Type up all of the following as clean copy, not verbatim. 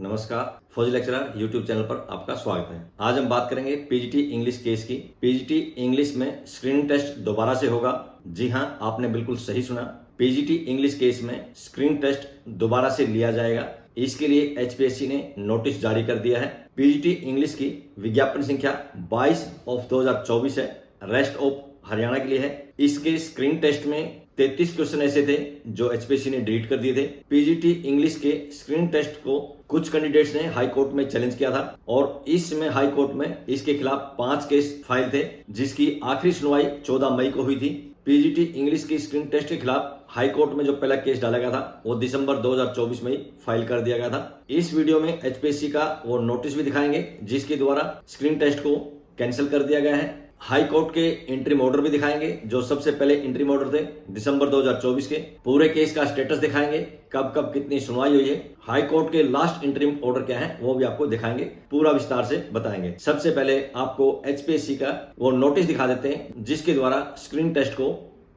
नमस्कार, फौजी lecturer YouTube channel पर आपका स्वागत है। आज हम बात करेंगे पीजीटी इंग्लिश केस की। पीजीटी इंग्लिश में स्क्रीनिंग टेस्ट दोबारा से होगा। जी हाँ, आपने बिल्कुल सही सुना। पीजीटी इंग्लिश केस में स्क्रीन टेस्ट दोबारा से लिया जाएगा। इसके लिए एचपीएससी ने नोटिस जारी कर दिया है। पीजीटी इंग्लिश की विज्ञापन संख्या 22/2024 है। रेस्ट ऑफ हरियाणा के लिए है। इसके स्क्रीन टेस्ट में 33 क्वेश्चन ऐसे थे जो एचपीएससी ने डिलीट कर दिए थे। पीजीटी इंग्लिश के स्क्रीन टेस्ट को कुछ कैंडिडेट्स ने हाई कोर्ट में चैलेंज किया था और इसमें हाई कोर्ट में इसके खिलाफ 5 केस फाइल थे, जिसकी आखिरी सुनवाई 14 मई को हुई थी। पीजीटी इंग्लिश की स्क्रीन टेस्ट के खिलाफ हाई कोर्ट में जो पहला केस डाला गया था वो दिसंबर 2024 में ही फाइल कर दिया गया था। इस वीडियो में एचपीएससी का वो नोटिस भी दिखाएंगे जिसके द्वारा स्क्रीन टेस्ट को कैंसिल कर दिया गया है। हाई कोर्ट के इंटरिम ऑर्डर भी दिखाएंगे जो सबसे पहले इंटरिम ऑर्डर थे दिसंबर 2024 के। पूरे केस का स्टेटस दिखाएंगे, कब कब कितनी सुनवाई हुई है। हाई कोर्ट के लास्ट इंटरिम ऑर्डर क्या है वो भी आपको दिखाएंगे, पूरा विस्तार से बताएंगे। सबसे पहले आपको एचपीएससी का वो नोटिस दिखा देते हैं जिसके द्वारा स्क्रीन टेस्ट को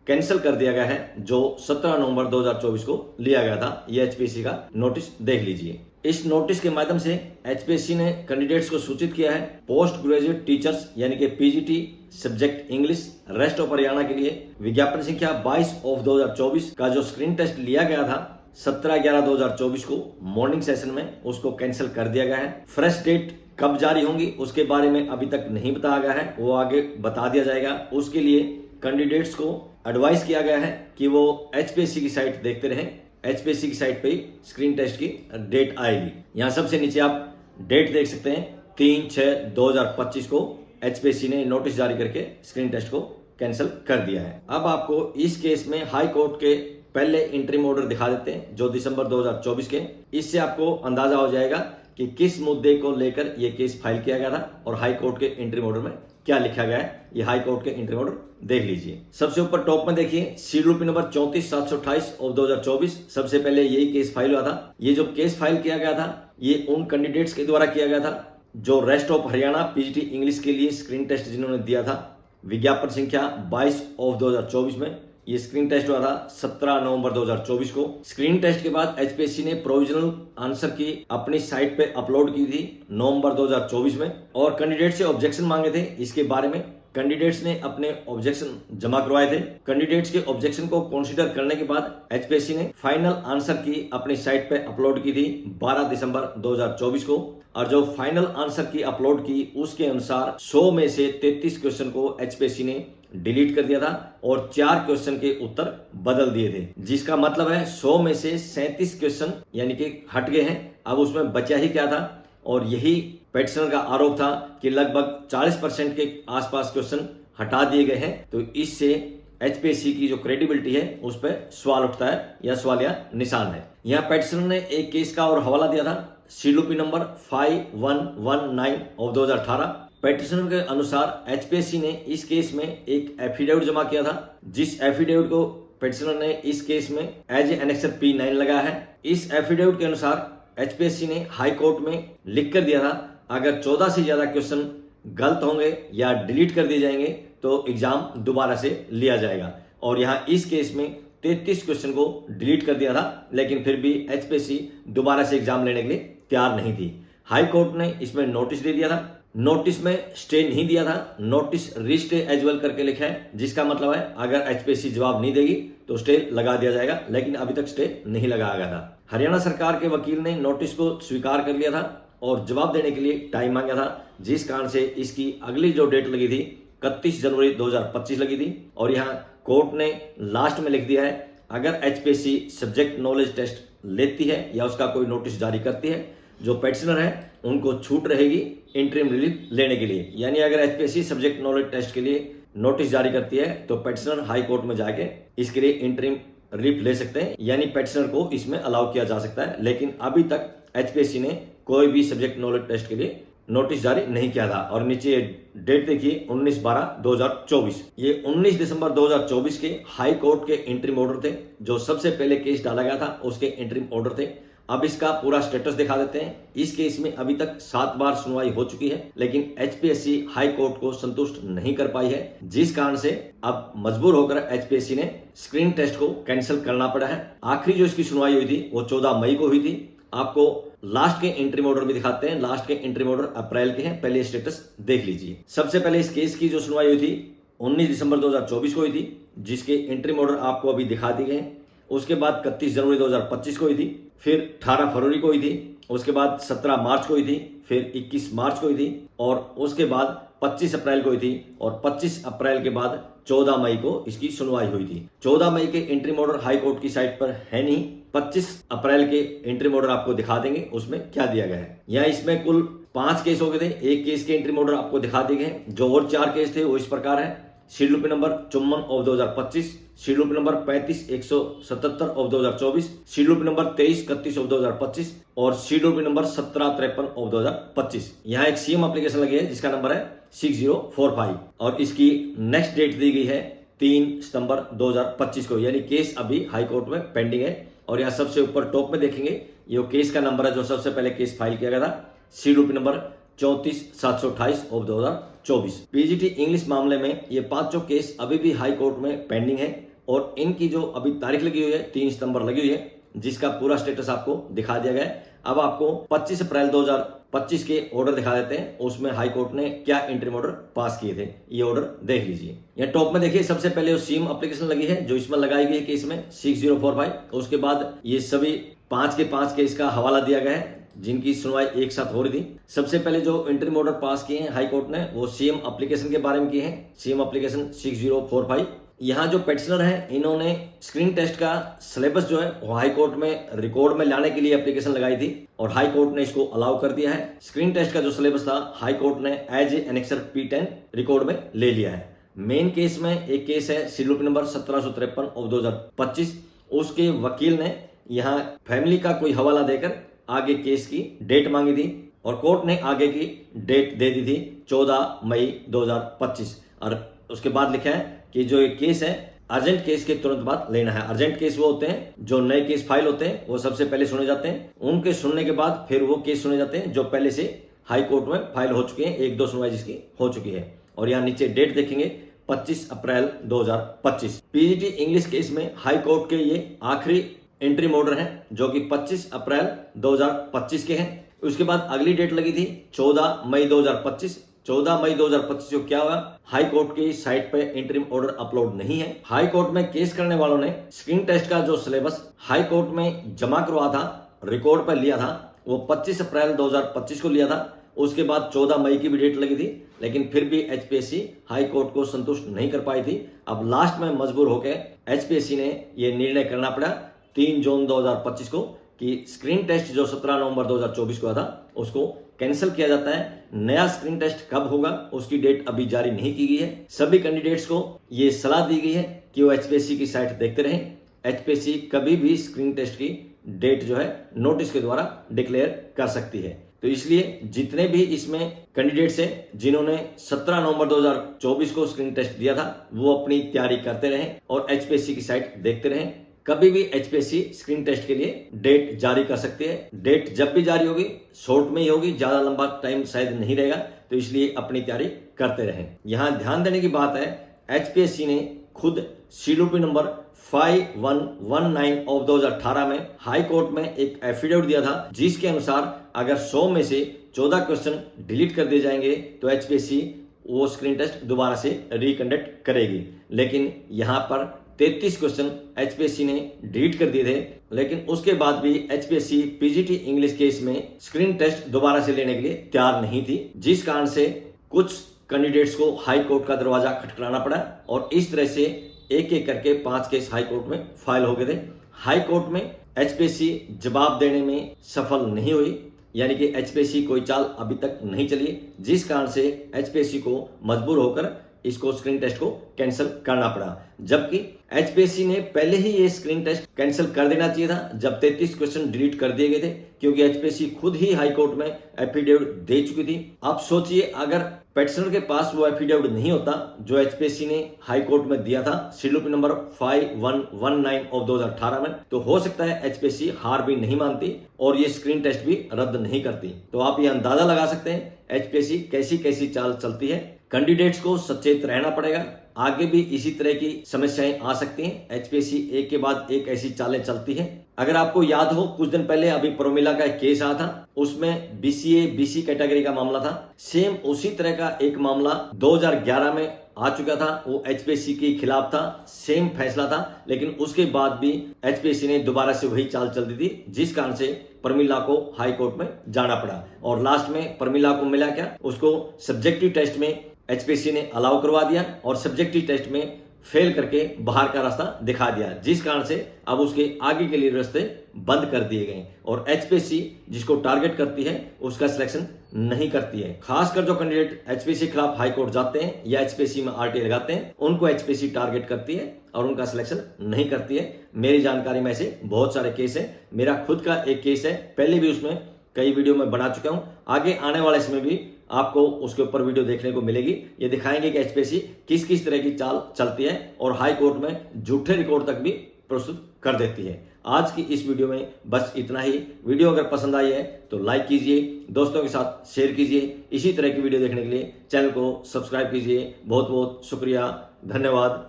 कैंसिल कर दिया गया है, जो 17 नवंबर 2024 को लिया गया था। ये एचपीएससी का नोटिस देख लीजिए। इस नोटिस के माध्यम से एचपीएससी ने कैंडिडेट्स को सूचित किया है पोस्ट ग्रेजुएट टीचर्स यानी कि PGT subject English rest of Haryana के लिए विज्ञापन संख्या 22/2024 का जो स्क्रीन टेस्ट लिया गया था 17/11/2024 को मॉर्निंग सेशन में, उसको कैंसिल कर दिया गया है। फ्रेश डेट कब जारी होंगी उसके बारे में अभी तक नहीं बताया गया है, वो आगे बता दिया जाएगा। उसके लिए कैंडिडेट्स को एडवाइस किया गया है कि वो एचपीएससी की साइट देखते रहें। एचपीएससी की साइट पे ही स्क्रीन टेस्ट की डेट आएगी। यहाँ सबसे नीचे आप डेट देख सकते हैं, 3/6/2025 को एचपीएससी ने नोटिस जारी करके स्क्रीन टेस्ट को कैंसिल कर दिया है। अब आपको इस केस में हाई कोर्ट के पहले इंटरिम ऑर्डर दिखा देते हैं जो दिसंबर 2024 के। इससे आपको अंदाजा हो जाएगा कि किस मुद्दे को लेकर यह केस फाइल किया गया था और हाई कोर्ट के इंटरिम ऑर्डर में क्या लिखा गया है। ये हाई कोर्ट के इंटरिम ऑर्डर देख लीजिए। सबसे ऊपर टॉप में देखिए शेड्यूल नंबर 34/728/2024। सबसे पहले यही केस फाइल हुआ था। ये जो केस फाइल किया गया था ये उन कैंडिडेट्स के द्वारा किया गया था जो rest of Haryana PGT English के लिए स्क्रीन टेस्ट जिन्होंने दिया था। विज्ञापन संख्या 22/2024 में ये स्क्रीन टेस्ट हुआ था 17 नवंबर 2024 को। स्क्रीन टेस्ट के बाद एचपीएससी ने प्रोविजनल आंसर की अपनी साइट पे अपलोड की थी नवंबर 2024 में और कैंडिडेट से ऑब्जेक्शन मांगे थे। इसके बारे में कैंडिडेट्स ने अपने ऑब्जेक्शन जमा करवाए थे। कैंडिडेट्स के ऑब्जेक्शन को कंसीडर करने के बाद एचपीएससी ने फाइनल आंसर की अपनी साइट पे अपलोड की थी 12 दिसंबर 2024 को और जो फाइनल आंसर की अपलोड की उसके अनुसार 100 में से 33 क्वेश्चन को एचपीएससी ने डिलीट कर दिया था और 4 क्वेश्चन के उत्तर बदल दिए थे, जिसका मतलब है 100 में से 37 क्वेश्चन यानी कि हट गए हैं। अब उसमें बचा ही क्या था, और यही पेटिशनर का आरोप था कि लगभग 40% के आसपास क्वेश्चन हटा दिए गए हैं। तो इससे एचपीएससी की जो क्रेडिबिलिटी है उस पर सवाल उठता है या सवालिया निशान है। यहाँ पेटिशनर ने एक केस का और हवाला दिया था शेड्यूल नंबर 5119/2018। पेटिशनर के अनुसार एचपीएससी ने इस केस में एक एफिडेविट जमा किया था, जिस एफिडेविट को पेटिशनर ने इस केस में एज एनेक्सर P9 लगाया है। इस एफिडेविट के अनुसार एचपीएससी ने हाई कोर्ट में लिख कर दिया था अगर 14 से ज्यादा क्वेश्चन गलत होंगे या डिलीट कर दिए जाएंगे तो एग्जाम दोबारा से लिया जाएगा। और यहाँ इस केस में 33 क्वेश्चन को डिलीट कर दिया था, लेकिन फिर भी एचपीएससी दोबारा से एग्जाम लेने के लिए तैयार नहीं थी। हाई कोर्ट ने इसमें नोटिस दे दिया था। नोटिस में स्टे नहीं दिया था, नोटिस रीस्टे एज वेल करके लिखा है, जिसका मतलब है अगर एचपीएससी जवाब नहीं देगी तो स्टे लगा दिया जाएगा, लेकिन अभी तक स्टे नहीं लगाया गया था। हरियाणा सरकार के वकील ने नोटिस को स्वीकार कर लिया था और जवाब देने के लिए टाइम मांगा था, जिस कारण से इसकी अगली जो डेट लगी थी 31 जनवरी 2025 लगी थी। और यहाँ कोर्ट ने लास्ट में लिख दिया है अगर एचपीएससी सब्जेक्ट नॉलेज टेस्ट लेती है या उसका कोई नोटिस जारी करती है, जो पेटिशनर है उनको छूट रहेगी इंटरिम रिलीफ लेने के लिए। यानी अगर एचपीएससी सब्जेक्ट नॉलेज टेस्ट के लिए नोटिस जारी करती है तो पेटिशनर हाई कोर्ट में जाके इसके लिए इंटरिम रिलीफ ले सकते हैं, यानी पेटिशनर को इसमें अलाउ किया जा सकता है। लेकिन अभी तक एचपीएससी ने कोई भी सब्जेक्ट नॉलेज टेस्ट के लिए नोटिस जारी नहीं किया था। और नीचे डेट देखिए 19/12/2024। ये 19 दिसंबर 2024 के हाई कोर्ट के इंटरिम ऑर्डर थे, जो सबसे पहले केस डाला गया था उसके इंटरिम ऑर्डर थे। अब इसका पूरा स्टेटस दिखा देते हैं। इस केस में अभी तक 7 बार सुनवाई हो चुकी है, लेकिन एचपीएससी हाई कोर्ट को संतुष्ट नहीं कर पाई है, जिस कारण से अब मजबूर होकर एचपीएससी ने स्क्रीन टेस्ट को कैंसिल करना पड़ा है। आखिरी जो इसकी सुनवाई हुई थी वो 14 मई को हुई थी आपको लास्ट के एंट्री ऑर्डर भी दिखाते हैं। लास्ट के एंट्री ऑर्डर अप्रैल के हैं, पहले स्टेटस देख लीजिए। सबसे पहले इस केस की जो सुनवाई हुई थी 19 दिसंबर 2024 को हुई थी, जिसके एंट्री ऑर्डर आपको अभी दिखा दिए गए। उसके बाद 31 जनवरी 2025 को हुई थी, फिर 18 फरवरी को हुई थी, उसके बाद 17 मार्च को हुई थी, फिर 21 मार्च को हुई थी, और उसके बाद 25 अप्रैल को हुई थी, और 25 अप्रैल के बाद 14 मई को इसकी सुनवाई हुई थी। 14 मई के एंट्री ऑर्डर हाई कोर्ट की साइट पर है नहीं। 25 अप्रैल के एंट्री ऑर्डर आपको दिखा देंगे, उसमें क्या दिया गया है। यहाँ इसमें कुल 5 केस हो गए थे। एक केस के एंट्री ऑर्डर आपको दिखा दिए गए। जो और 4 केस थे वो इस प्रकार है। शेड्यूल पे नंबर 54 ऑफ 2025, शेड्यूल पे नंबर 35-177 ऑफ 2024, शेड्यूल पे नंबर 23-31 ऑफ 2025 और शेड्यूल पे नंबर 1753 ऑफ 2025। यहाँ एक सीएम एप्लीकेशन लगी है जिसका नंबर है 6045 और इसकी नेक्स्ट डेट दी गई है 3 सितंबर 2025 को, यानी केस अभी हाई कोर्ट में पेंडिंग है। और यहाँ सबसे ऊपर टॉप में देखेंगे ये केस का नंबर है जो सबसे पहले केस फाइल किया गया था, शेड्यूल पे नंबर 34-728 ऑफ 2024। पीजीटी इंग्लिश मामले में ये 5 केस अभी भी हाई कोर्ट में पेंडिंग है और इनकी जो अभी तारीख लगी हुई है 3 सितंबर लगी हुई है, जिसका पूरा स्टेटस आपको दिखा दिया गया है। अब आपको 25 अप्रैल 2025 के ऑर्डर दिखा देते हैं, उसमें हाई कोर्ट ने क्या इंटरिम ऑर्डर पास किए थे, ये ऑर्डर देख लीजिए। यहाँ टॉप में देखिए सबसे पहले सीएम एप्लीकेशन लगी है जो इसमें लगाई गई है केस में 6045। उसके बाद ये सभी 5 के 5 केस का हवाला दिया गया है जिनकी सुनवाई एक साथ हो रही थी। सबसे पहले जो इंटरिम ऑर्डर पास किए हैं हाई कोर्ट ने वो सीएम एप्लीकेशन के बारे में किए हैं, सीएम एप्लीकेशन 6045। यहाँ जो पेटिशनर है इन्होंने स्क्रीन टेस्ट का सिलेबस जो है वो हाई कोर्ट में रिकॉर्ड में लाने के लिए एप्लीकेशन लगाई थी और हाई कोर्ट ने इसको अलाउ कर दिया है। स्क्रीन टेस्ट का जो सिलेबस था हाई कोर्ट ने as a annexure P10 record में ले लिया है। मेन केस में एक केस है शेड्यूल नंबर 1753 ऑफ 2025। उसके वकील ने यहाँ फैमिली का कोई हवाला देकर आगे केस की डेट मांगी थी और कोर्ट ने आगे की डेट दे दी थी 14 मई 2025। और उसके बाद लिखा है कि जो ये केस है अर्जेंट केस के तुरंत बाद लेना है। अर्जेंट केस वो होते हैं जो नए केस फाइल होते हैं वो सबसे पहले सुने जाते हैं, उनके सुनने के बाद फिर वो केस सुने जाते हैं जो पहले से हाई कोर्ट में फाइल हो चुके हैं, 1-2 सुनवाई जिसकी हो चुकी है। और यहाँ नीचे डेट देखेंगे 25 अप्रैल 2025। पीजीटी इंग्लिश केस में हाई कोर्ट के ये आखिरी इंटरिम ऑर्डर है जो कि 25 अप्रैल 2025 के हैं। उसके बाद अगली डेट लगी थी 14 मई 2025। 14 मई 2025 को क्या हुआ, हाई कोर्ट की साइट पे इंटरिम ऑर्डर अपलोड नहीं है। हाई कोर्ट में केस करने वालों ने स्क्रीन टेस्ट का जो सिलेबस हाई कोर्ट में जमा करवा था, रिकॉर्ड पर लिया था, वो 25 अप्रैल 2025 को लिया था। उसके बाद 14 मई की भी डेट लगी थी, लेकिन फिर भी एचपीएससी हाई कोर्ट को संतुष्ट नहीं कर पाई थी। अब लास्ट में मजबूर होकर एचपीएससी ने यह निर्णय करना पड़ा 3 जून 2025 को कि स्क्रीन टेस्ट जो 17 नवंबर 2024 को था उसको कैंसिल किया जाता है। नया स्क्रीन टेस्ट कब होगा उसकी डेट अभी जारी नहीं की गई है। सभी कैंडिडेट्स को ये सलाह दी गई है कि वो एचपीएससी की साइट देखते रहें। एचपीएससी कभी भी स्क्रीन टेस्ट की डेट जो है नोटिस के द्वारा डिक्लेयर कर सकती है। तो इसलिए जितने भी इसमें कैंडिडेट्स हैं जिन्होंने 17 नवंबर 2024 को स्क्रीन टेस्ट दिया था वो अपनी तैयारी करते रहें और एचपीएससी की साइट देखते रहें। कभी भी एचपीएससी स्क्रीन टेस्ट के लिए डेट जारी कर सकती है। डेट जब भी जारी होगी शॉर्ट में ही होगी, ज्यादा लंबा टाइम शायद नहीं रहेगा, तो इसलिए अपनी तैयारी करते रहें। यहाँ ध्यान देने की बात है एचपीएससी ने खुद सीडीपी नंबर 5119 ऑफ 2018 में हाई कोर्ट में एक एफिडेविट दिया था जिसके अनुसार अगर 100 में से 14 क्वेश्चन डिलीट कर दिए जाएंगे तो एचपीएससी वो स्क्रीन टेस्ट दोबारा से रिकंडक्ट करेगी। लेकिन यहाँ पर 33 क्वेश्चन एचपीएससी ने डिलीट कर दिए थे, लेकिन उसके बाद भी एचपीएससी पीजीटी इंग्लिश केस में स्क्रीन टेस्ट दोबारा से लेने के लिए तैयार नहीं थी, जिस कारण से कुछ कैंडिडेट्स को हाई कोर्ट का दरवाजा खटखटाना पड़ा और इस तरह से एक एक करके 5 केस हाई कोर्ट में फाइल हो गए थे। हाई कोर्ट में एचपीएससी जवाब देने में सफल नहीं हुई, यानी कि एचपीएससी कोई चाल अभी तक नहीं चली, जिस कारण से एचपीएससी को मजबूर होकर इसको स्क्रीन टेस्ट को कैंसिल करना पड़ा। जबकि एचपीएससी ने पहले ही ये स्क्रीन टेस्ट कैंसिल कर देना चाहिए था जब 33 क्वेश्चन डिलीट कर दिए गए थे, क्योंकि एचपीएससी खुद ही हाई कोर्ट में एफिडेविट दे चुकी थी। आप सोचिए अगर पेटिशनर के पास वो एफिडेविट नहीं होता जो एचपीएससी ने हाई कोर्ट में दिया था शेड्यूल नंबर 5119 ऑफ 2018 में, तो हो सकता है एचपीएससी हार भी नहीं मानती और ये स्क्रीन टेस्ट भी रद्द नहीं करती। तो आप ये अंदाजा लगा सकते हैं एचपीएससी कैसी कैसी चाल चलती है। कैंडिडेट्स को सचेत रहना पड़ेगा। आगे भी इसी तरह की समस्याएं आ सकती हैं। एचपीएससी एक के बाद एक ऐसी चालें चलती है। अगर आपको याद हो, कुछ दिन पहले अभी प्रोमिला का एक केस आया था, उसमें बीसीए बीसी कैटेगरी का मामला था। सेम उसी तरह का एक मामला 2011 में आ चुका था, वो एचपीएससी के खिलाफ था, सेम फैसला था, लेकिन उसके बाद भी एचपीएससी ने दोबारा से वही चाल चल दी थी, जिस कारण से प्रमिला को हाई कोर्ट में जाना पड़ा। और लास्ट में प्रमिला को मिला क्या, उसको सब्जेक्टिव टेस्ट में एचपीएससी ने अलाउ करवा दिया और सब्जेक्टिव टेस्ट में फेल करके बाहर का रास्ता दिखा दिया, जिस कारण से अब उसके आगे के लिए रास्ते बंद कर दिए गए और एचपीएससी जिसको टारगेट करती है उसका सिलेक्शन नहीं करती है। खासकर जो कैंडिडेट एचपीएससी के खिलाफ हाई कोर्ट जाते हैं या एचपीएससी में आरटीआई लगाते हैं, उनको एचपीएससी टारगेट करती है और उनका सिलेक्शन नहीं करती है। मेरी जानकारी में ऐसे बहुत सारे केस है। मेरा खुद का एक केस है, पहले भी उसमें कई वीडियो में बना चुका हूं। आगे आने वाले समय भी आपको उसके ऊपर वीडियो देखने को मिलेगी। ये दिखाएंगे कि एचपीएससी किस किस तरह की चाल चलती है और हाई कोर्ट में झूठे रिकॉर्ड तक भी प्रस्तुत कर देती है। आज की इस वीडियो में बस इतना ही। वीडियो अगर पसंद आई है तो लाइक कीजिए, दोस्तों के साथ शेयर कीजिए। इसी तरह की वीडियो देखने के लिए चैनल को सब्सक्राइब कीजिए। बहुत बहुत शुक्रिया, धन्यवाद,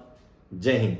जय हिंद।